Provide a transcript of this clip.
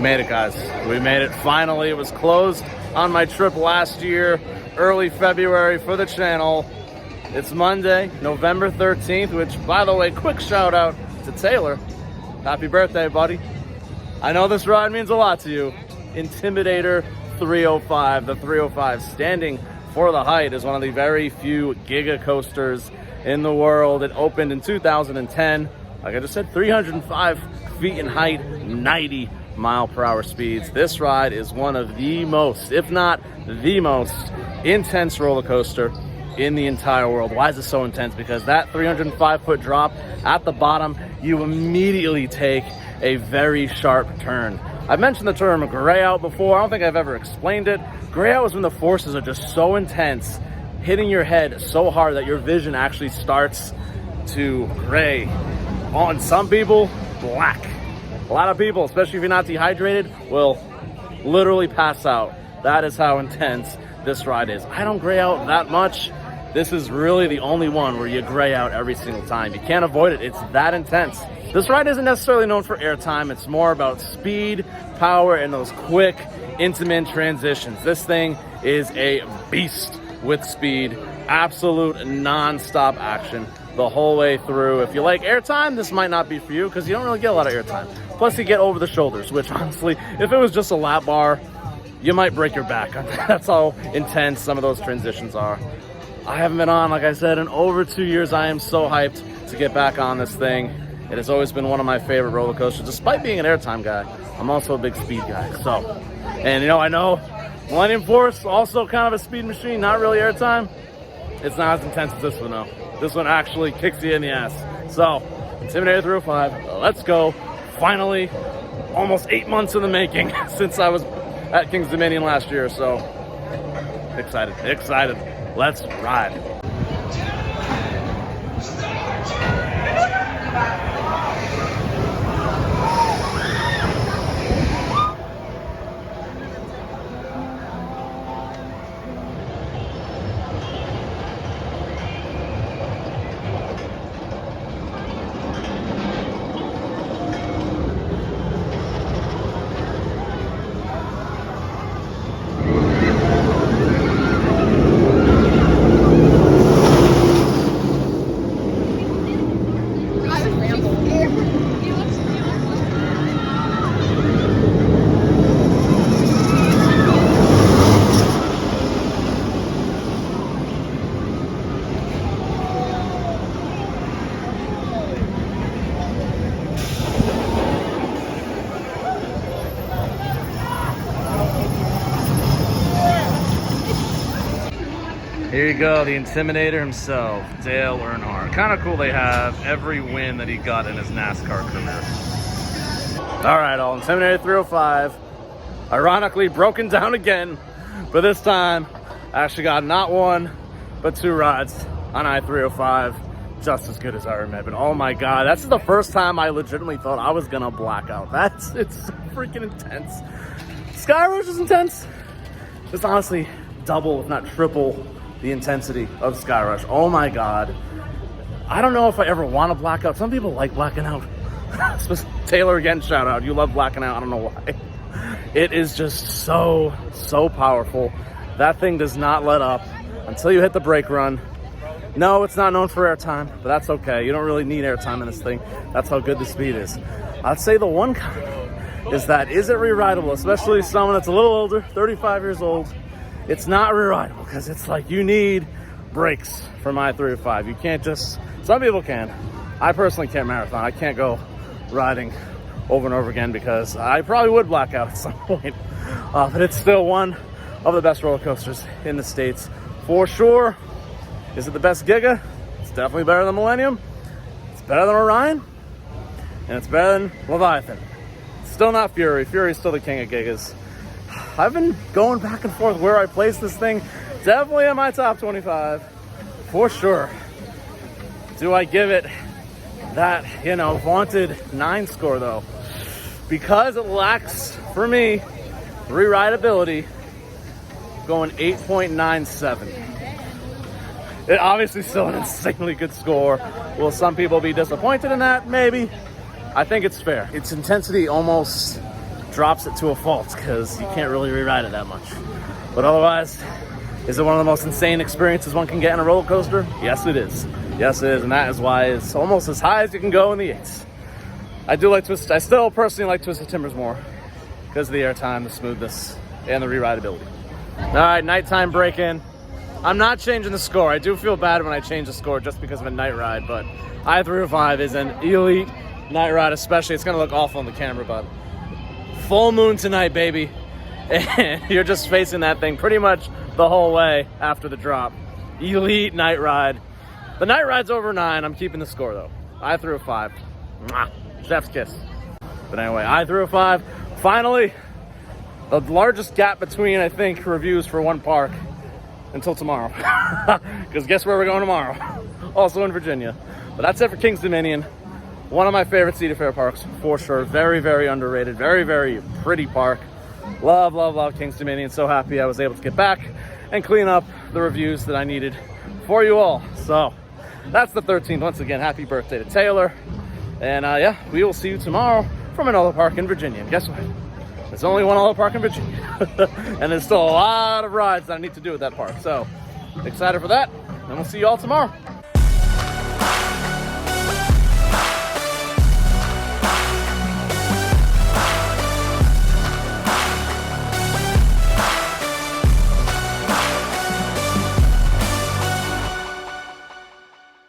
made it, guys. We made it finally. It was closed on my trip last year, early February for the channel. It's Monday, November 13th, which, by the way, quick shout out to Taylor. Happy birthday, buddy. I know this ride means a lot to you. Intimidator 305. The 305 standing for the height is one of the very few giga coasters in the world. It opened in 2010. Like I just said, 305 feet in height, 90 mile-per-hour speeds. This ride is one of the most, if not the most, intense roller coaster in the entire world. Why is it so intense? Because that 305-foot drop at the bottom, you immediately take a very sharp turn. I've mentioned the term gray out before. I don't think I've ever explained it. Gray out is when the forces are just so intense, hitting your head so hard that your vision actually starts to gray. On some people, black. A lot of people, especially if you're not dehydrated, will literally pass out. That is how intense this ride is. I don't gray out that much. This is really the only one where you gray out every single time. You can't avoid it. It's that intense. This ride isn't necessarily known for airtime. It's more about speed, power, and those quick, intimate transitions. This thing is a beast with speed. Absolute non-stop action the whole way through. If you like airtime, this might not be for you because you don't really get a lot of airtime. Plus, you get over the shoulders, which honestly, if it was just a lap bar, you might break your back. That's how intense some of those transitions are. I haven't been on, like I said, in over 2 years. I am so hyped to get back on this thing. It has always been one of my favorite roller coasters. Despite being an airtime guy, I'm also a big speed guy. So, and you know, I know Millennium Force, also kind of a speed machine, not really airtime. It's not as intense as this one, though. This one actually kicks you in the ass. So, Intimidator 305, let's go. Finally, almost 8 months in the making since I was at King's Dominion last year. So, excited. Let's ride. Here you go, the Intimidator himself, Dale Earnhardt. Kind of cool they have every win that he got in his NASCAR career. All right, all Intimidator 305, ironically broken down again, but this time I actually got not one, but 2 rides on I-305, just as good as I remember. Oh my God, that's the first time I legitimately thought I was gonna black out. It's so freaking intense. Sky Rush is intense. It's honestly double, if not triple, the intensity of Sky Rush. Oh my God. I don't know if I ever want to black out. Some people like blacking out. Taylor, again, shout out. You love blacking out. I don't know why. It is just so powerful. That thing does not let up until you hit the brake run. No, it's not known for airtime, but that's okay. You don't really need airtime in this thing. That's how good the speed is. I'd say the one con is that, is it re-rideable? Especially someone that's a little older, 35 years old. It's not re-rideable because it's like you need brakes for my 305. You can't just, some people can. I personally can't marathon. I can't go riding over and over again because I probably would black out at some point. But it's still one of the best roller coasters in the States for sure. Is it the best Giga? It's definitely better than Millennium. It's better than Orion. And it's better than Leviathan. Still not Fury. Fury's still the king of Gigas. I've been going back and forth where I place this thing. Definitely in my top 25, for sure. Do I give it that, you know, vaunted 9 score though? Because it lacks, for me, re-rideability, going 8.97. It obviously still an insanely good score. Will some people be disappointed in that? Maybe. I think it's fair. Its intensity almost drops it to a fault because you can't really re-ride it that much. But otherwise, is it one of the most insane experiences one can get in a roller coaster? Yes, it is. Yes, it is, and that is why it's almost as high as you can go in the 8s. I do like I still personally like Twisted Timbers more because of the airtime, the smoothness, and the re-rideability. All right, nighttime break-in. I'm not changing the score. I do feel bad when I change the score just because of a night ride, but I-305 is an elite night ride, especially. It's going to look awful on the camera, but full moon tonight, baby. And you're just facing that thing pretty much the whole way after the drop. Elite night ride. The night ride's over 9. I'm keeping the score, though. I-305. Mwah. Chef's kiss. But anyway, I-305. Finally, the largest gap between, I think, reviews for one park until tomorrow. Because guess where we're going tomorrow? Also in Virginia. But that's it for King's Dominion. One of my favorite Cedar Fair parks, for sure. Very, very underrated. Very, very pretty park. Love, love, love King's Dominion. So happy I was able to get back and clean up the reviews that I needed for you all. So that's the 13th. Once again, happy birthday to Taylor. And yeah, we will see you tomorrow from another park in Virginia. And guess what? There's only one other park in Virginia. And there's still a lot of rides that I need to do at that park. So excited for that. And we'll see you all tomorrow.